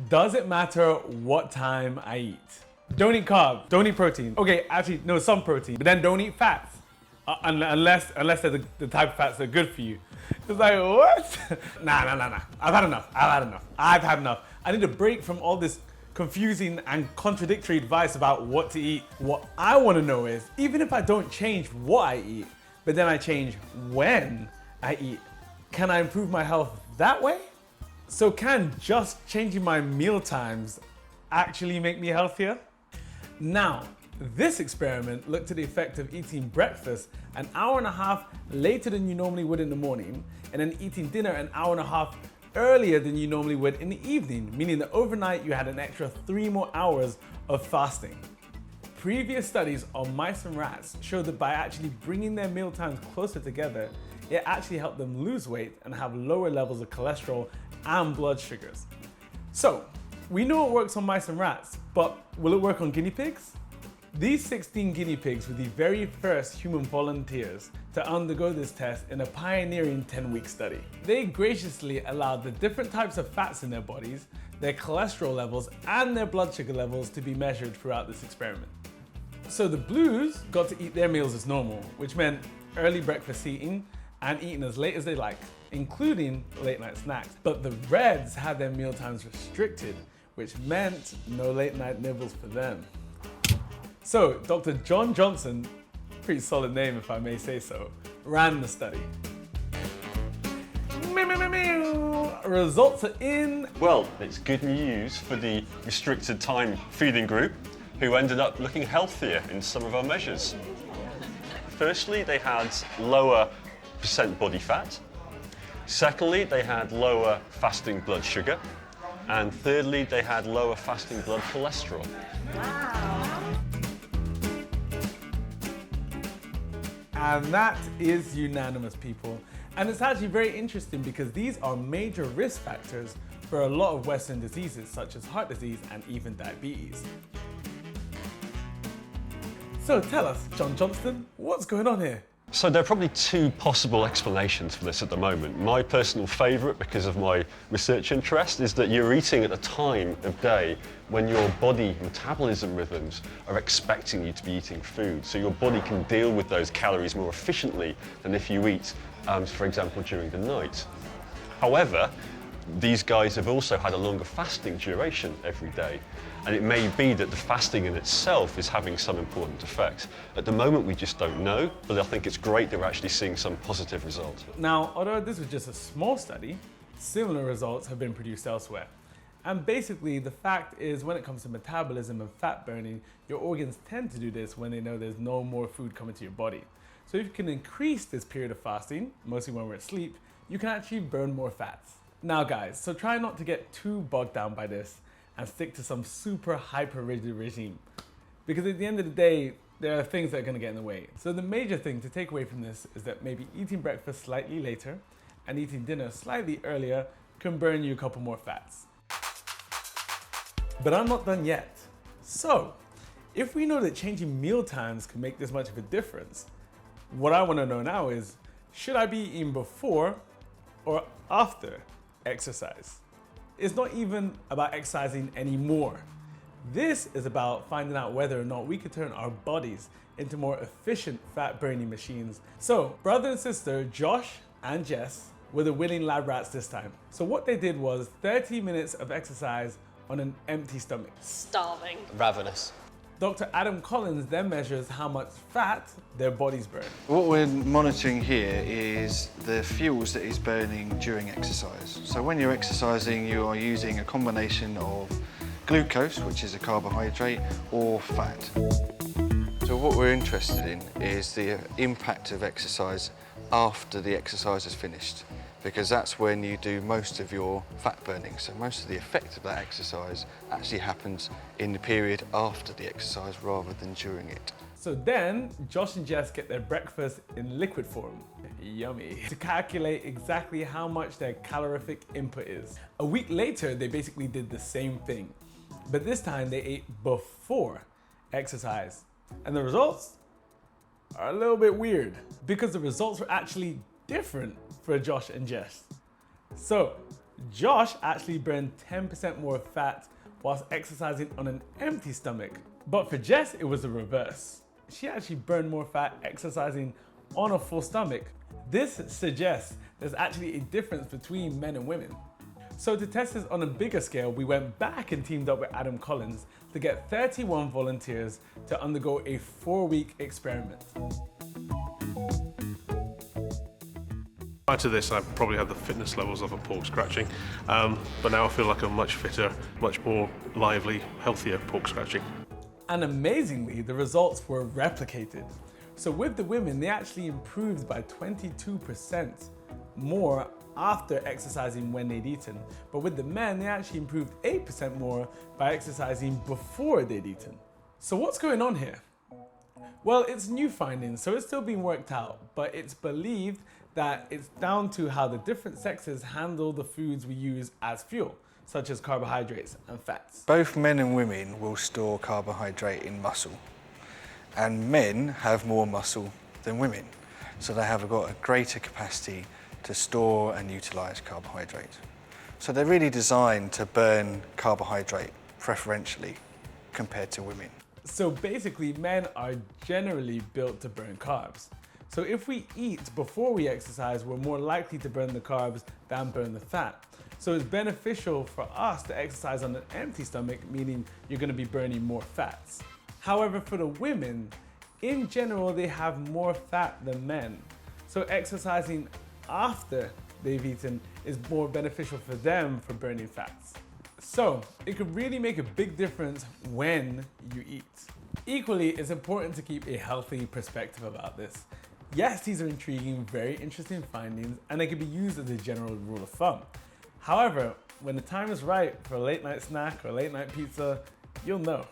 Does it matter what time I eat? Don't eat carbs, don't eat protein. Okay, actually, no, some protein, but then don't eat fats. Unless they're the type of fats that are good for you. It's like, what? Nah. I've had enough. I need a break from all this confusing and contradictory advice about what to eat. What I want to know is, even if I don't change what I eat, but then I change when I eat, can I improve my health that way? So can just changing my meal times actually make me healthier? Now, this experiment looked at the effect of eating breakfast an hour and a half later than you normally would in the morning, and then eating dinner an hour and a half earlier than you normally would in the evening, meaning that overnight you had an extra 3 more hours of fasting. Previous studies on mice and rats showed that by actually bringing their meal times closer together, it actually helped them lose weight and have lower levels of cholesterol and blood sugars. So, we know it works on mice and rats, but will it work on guinea pigs? These 16 guinea pigs were the very first human volunteers to undergo this test in a pioneering 10-week study. They graciously allowed the different types of fats in their bodies, their cholesterol levels, and their blood sugar levels to be measured throughout this experiment. So the blues got to eat their meals as normal, which meant early breakfast eating and eating as late as they like, including late night snacks. But the reds had their meal times restricted, which meant no late night nibbles for them. So Dr. John Johnson, pretty solid name if I may say so, ran the study. Results are in. Well, it's good news for the restricted time feeding group, who ended up looking healthier in some of our measures. Firstly, they had lower percent body fat. Secondly, they had lower fasting blood sugar. And thirdly, they had lower fasting blood cholesterol. Wow. And that is unanimous, people. And it's actually very interesting because these are major risk factors for a lot of Western diseases such as heart disease and even diabetes. So tell us, John Johnston, what's going on here? So there are probably 2 possible explanations for this at the moment. My personal favourite, because of my research interest, is that you're eating at a time of day when your body metabolism rhythms are expecting you to be eating food. So your body can deal with those calories more efficiently than if you eat, for example, during the night. However, these guys have also had a longer fasting duration every day. And it may be that the fasting in itself is having some important effect. At the moment, we just don't know, but I think it's great that we're actually seeing some positive results. Now, although this was just a small study, similar results have been produced elsewhere. And basically, the fact is, when it comes to metabolism and fat burning, your organs tend to do this when they know there's no more food coming to your body. So if you can increase this period of fasting, mostly when we're asleep, you can actually burn more fats. Now guys, so try not to get too bogged down by this and stick to some super hyper rigid regime. Because at the end of the day, there are things that are going to get in the way. So the major thing to take away from this is that maybe eating breakfast slightly later and eating dinner slightly earlier can burn you a couple more fats. But I'm not done yet. So, if we know that changing meal times can make this much of a difference, what I want to know now is, should I be eating before or after exercise? It's not even about exercising anymore. This is about finding out whether or not we could turn our bodies into more efficient fat burning machines. So, brother and sister Josh and Jess were the willing lab rats this time. So what they did was 30 minutes of exercise on an empty stomach. Starving. Ravenous. Dr. Adam Collins then measures how much fat their bodies burn. What we're monitoring here is the fuels that is burning during exercise. So when you're exercising, you are using a combination of glucose, which is a carbohydrate, or fat. So what we're interested in is the impact of exercise after the exercise is finished, because that's when you do most of your fat burning. So most of the effect of that exercise actually happens in the period after the exercise rather than during it. So then, Josh and Jess get their breakfast in liquid form, yummy, to calculate exactly how much their calorific input is. A week later, they basically did the same thing, but this time they ate before exercise. And the results are a little bit weird, because the results were actually different for Josh and Jess. So, Josh actually burned 10% more fat whilst exercising on an empty stomach. But for Jess, it was the reverse. She actually burned more fat exercising on a full stomach. This suggests there's actually a difference between men and women. So to test this on a bigger scale, we went back and teamed up with Adam Collins to get 31 volunteers to undergo a 4-week experiment. Prior to this, I probably had the fitness levels of a pork scratching, but now I feel like a much fitter, much more lively, healthier pork scratching. And amazingly, the results were replicated. So with the women, they actually improved by 22% more after exercising when they'd eaten. But with the men, they actually improved 8% more by exercising before they'd eaten. So what's going on here? Well, it's new findings, so it's still being worked out, but it's believed that it's down to how the different sexes handle the foods we use as fuel, such as carbohydrates and fats. Both men and women will store carbohydrate in muscle, and men have more muscle than women, so they have got a greater capacity to store and utilise carbohydrate. So they're really designed to burn carbohydrate preferentially compared to women. So basically, men are generally built to burn carbs. So if we eat before we exercise, we're more likely to burn the carbs than burn the fat. So it's beneficial for us to exercise on an empty stomach, meaning you're going to be burning more fats. However, for the women, in general, they have more fat than men. So exercising after they've eaten is more beneficial for them for burning fats. So it could really make a big difference when you eat. Equally, it's important to keep a healthy perspective about this. Yes, these are intriguing, very interesting findings, and they can be used as a general rule of thumb. However, when the time is right for a late night snack or late night pizza, you'll know.